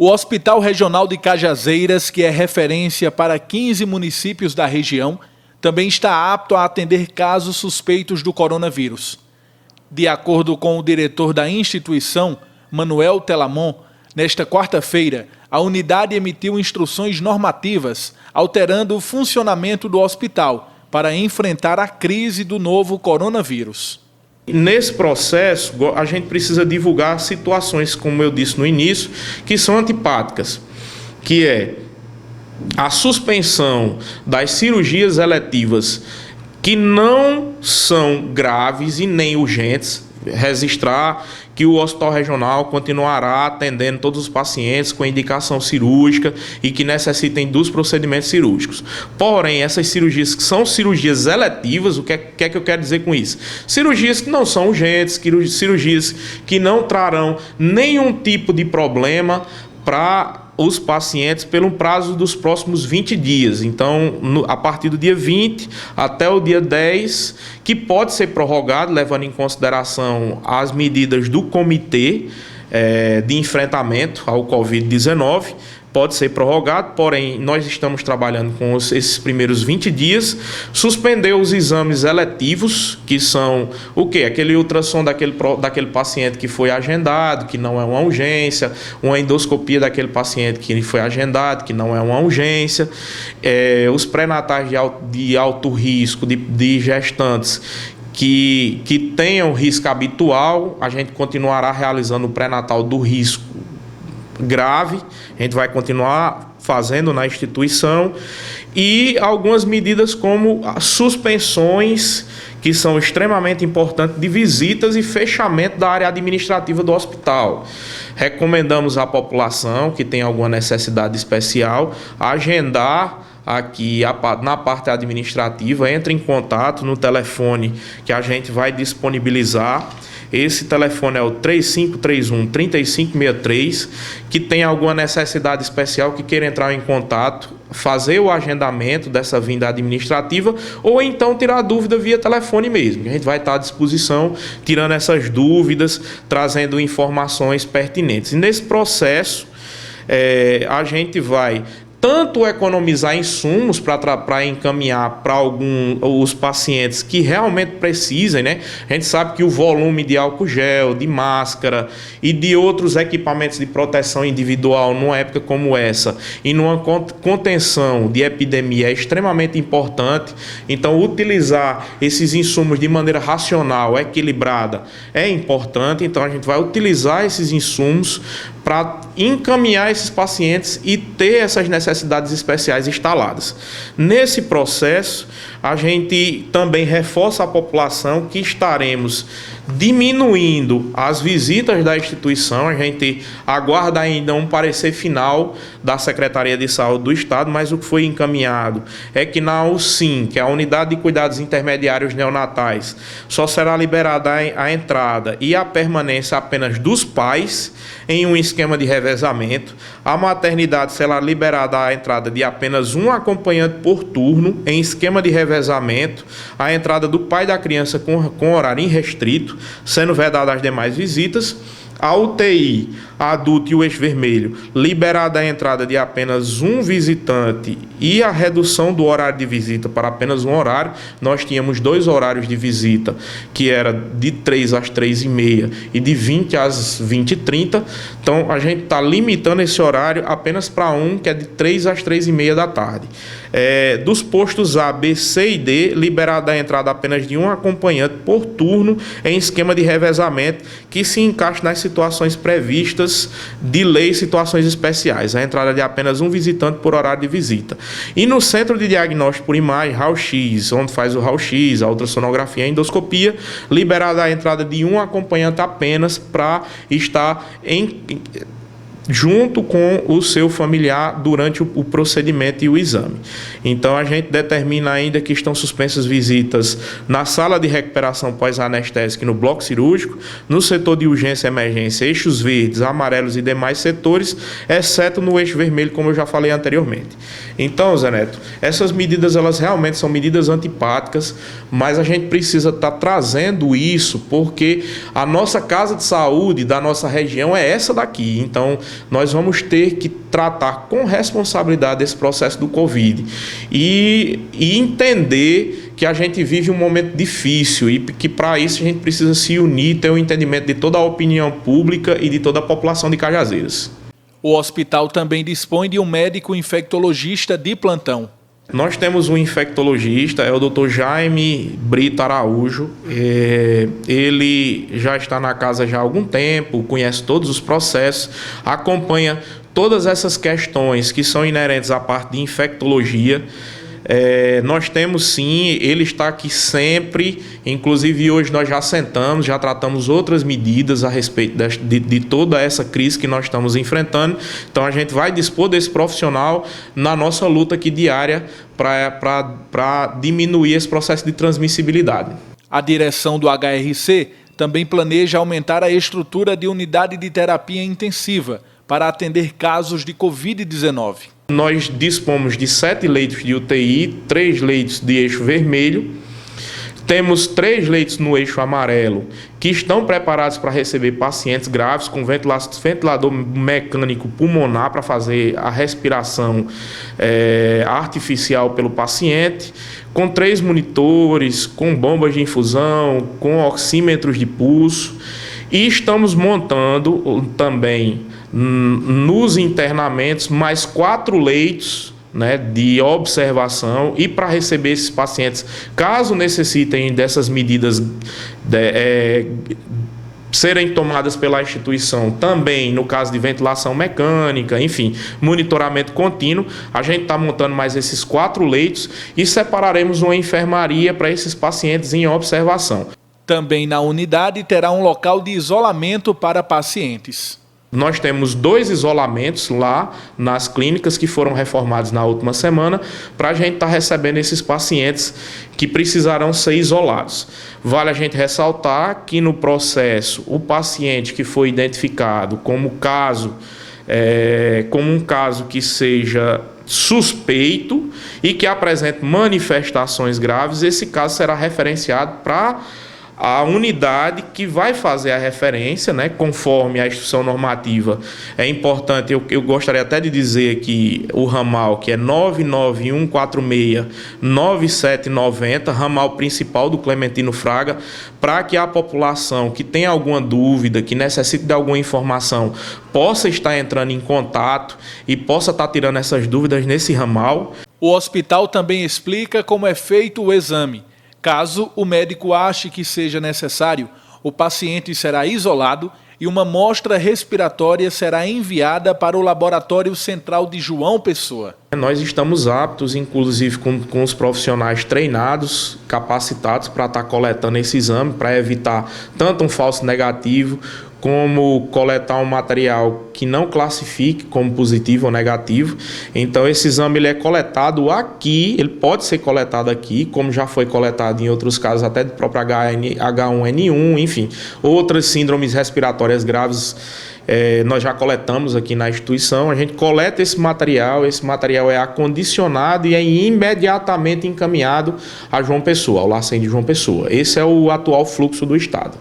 O Hospital Regional de Cajazeiras, que é referência para 15 municípios da região, também está apto a atender casos suspeitos do coronavírus. De acordo com o diretor da instituição, Manuel Telamon, nesta quarta-feira, a unidade emitiu instruções normativas, alterando o funcionamento do hospital para enfrentar a crise do novo coronavírus. Nesse processo, a gente precisa divulgar situações, como eu disse no início, que são antipáticas, que é a suspensão das cirurgias eletivas que não são graves e nem urgentes, registrar que o Hospital Regional continuará atendendo todos os pacientes com indicação cirúrgica e que necessitem dos procedimentos cirúrgicos. Porém, essas cirurgias que são cirurgias eletivas, o que é que eu quero dizer com isso? Cirurgias que não são urgentes, cirurgias que não trarão nenhum tipo de problema para os pacientes pelo prazo dos próximos 20 dias. Então, a partir do dia 20 até o dia 10, que pode ser prorrogado, levando em consideração as medidas do comitê de enfrentamento ao Covid-19, pode ser prorrogado, porém, nós estamos trabalhando com esses primeiros 20 dias, suspender os exames eletivos, que são o quê? Aquele ultrassom daquele paciente que foi agendado, que não é uma urgência, uma endoscopia daquele paciente que foi agendado, que não é uma urgência, os pré-natais de alto risco, de gestantes, que tenham risco habitual, a gente continuará realizando o pré-natal do risco grave, a gente vai continuar fazendo na instituição, e algumas medidas como as suspensões, que são extremamente importantes, de visitas e fechamento da área administrativa do hospital. Recomendamos à população que tem alguma necessidade especial agendar aqui na parte administrativa, entre em contato no telefone que a gente vai disponibilizar. Esse telefone é o 3531-3563, que tem alguma necessidade especial, que queira entrar em contato, fazer o agendamento dessa vinda administrativa, ou então tirar dúvida via telefone mesmo. A gente vai estar à disposição, tirando essas dúvidas, trazendo informações pertinentes. E nesse processo, a gente vai tanto economizar insumos para encaminhar para os pacientes que realmente precisem, né? A gente sabe que o volume de álcool gel, de máscara e de outros equipamentos de proteção individual numa época como essa e numa contenção de epidemia é extremamente importante. Então, utilizar esses insumos de maneira racional, equilibrada, é importante. Então, a gente vai utilizar esses insumos para encaminhar esses pacientes e ter essas necessidades especiais instaladas. Nesse processo, a gente também reforça a população que estaremos diminuindo as visitas da instituição. A gente aguarda ainda um parecer final da Secretaria de Saúde do Estado, mas o que foi encaminhado é que na UCIM, que é a Unidade de Cuidados Intermediários Neonatais, só será liberada a entrada e a permanência apenas dos pais em um esquema de revezamento. A maternidade será liberada a entrada de apenas um acompanhante por turno em esquema de revezamento, a entrada do pai da criança com horário irrestrito, sendo vedada as demais visitas. A UTI, adulto e o eixo vermelho, liberada a entrada de apenas um visitante e a redução do horário de visita para apenas um horário. Nós tínhamos 2 horários de visita, que era de 3 às 3h30 e de 20 às 20h30. Então, a gente está limitando esse horário apenas para um, que é de 3 às 3h30 da tarde. Dos postos A, B, C e D, liberada a entrada apenas de um acompanhante por turno em esquema de revezamento, que se encaixa nas situações previstas de lei e situações especiais. A entrada de apenas um visitante por horário de visita. E no centro de diagnóstico por imagem, raio-x, onde faz o raio-x, a ultrassonografia e a endoscopia, liberada a entrada de um acompanhante apenas para estar junto com o seu familiar durante o procedimento e o exame. Então, a gente determina ainda que estão suspensas visitas na sala de recuperação pós-anestésica e no bloco cirúrgico, no setor de urgência e emergência, eixos verdes, amarelos e demais setores, exceto no eixo vermelho, como eu já falei anteriormente. Então, Zé Neto, essas medidas, elas realmente são medidas antipáticas, mas a gente precisa estar trazendo isso, porque a nossa casa de saúde da nossa região é essa daqui. Então, nós vamos ter que tratar com responsabilidade esse processo do Covid e entender que a gente vive um momento difícil e que para isso a gente precisa se unir, ter o entendimento de toda a opinião pública e de toda a população de Cajazeiras. O hospital também dispõe de um médico infectologista de plantão. Nós temos um infectologista, é o Dr. Jaime Brito Araújo. Ele já está na casa já há algum tempo, conhece todos os processos, acompanha todas essas questões que são inerentes à parte de infectologia. Nós temos sim, ele está aqui sempre, inclusive hoje nós já sentamos, já tratamos outras medidas a respeito de toda essa crise que nós estamos enfrentando. Então a gente vai dispor desse profissional na nossa luta aqui diária para diminuir esse processo de transmissibilidade. A direção do HRC também planeja aumentar a estrutura de unidade de terapia intensiva para atender casos de Covid-19. Nós dispomos de 7 leitos de UTI, 3 leitos de eixo vermelho, temos 3 leitos no eixo amarelo que estão preparados para receber pacientes graves com ventilador mecânico pulmonar para fazer a respiração artificial pelo paciente, com 3 monitores, com bombas de infusão, com oxímetros de pulso, e estamos montando também nos internamentos mais 4 leitos, né, de observação e para receber esses pacientes, caso necessitem dessas medidas serem tomadas pela instituição, também no caso de ventilação mecânica, enfim, monitoramento contínuo, a gente está montando mais esses 4 leitos e separaremos uma enfermaria para esses pacientes em observação. Também na unidade terá um local de isolamento para pacientes. Nós temos 2 isolamentos lá nas clínicas que foram reformados na última semana para a gente estar recebendo esses pacientes que precisarão ser isolados. Vale a gente ressaltar que no processo o paciente que foi identificado como um caso que seja suspeito e que apresente manifestações graves, esse caso será referenciado para a unidade que vai fazer a referência, né, conforme a instrução normativa. É importante, eu gostaria até de dizer que o ramal, que é 991469790, ramal principal do Clementino Fraga, para que a população que tem alguma dúvida, que necessite de alguma informação, possa estar entrando em contato e possa estar tirando essas dúvidas nesse ramal. O hospital também explica como é feito o exame. Caso o médico ache que seja necessário, o paciente será isolado e uma amostra respiratória será enviada para o Laboratório Central de João Pessoa. Nós estamos aptos, inclusive com os profissionais treinados, capacitados para estar coletando esse exame, para evitar tanto um falso negativo, como coletar um material que não classifique como positivo ou negativo. Então esse exame ele é coletado aqui, ele pode ser coletado aqui, como já foi coletado em outros casos, até do próprio H1N1, enfim, outras síndromes respiratórias graves. Nós já coletamos aqui na instituição, a gente coleta esse material é acondicionado e é imediatamente encaminhado a João Pessoa, ao LACEN de João Pessoa. Esse é o atual fluxo do Estado.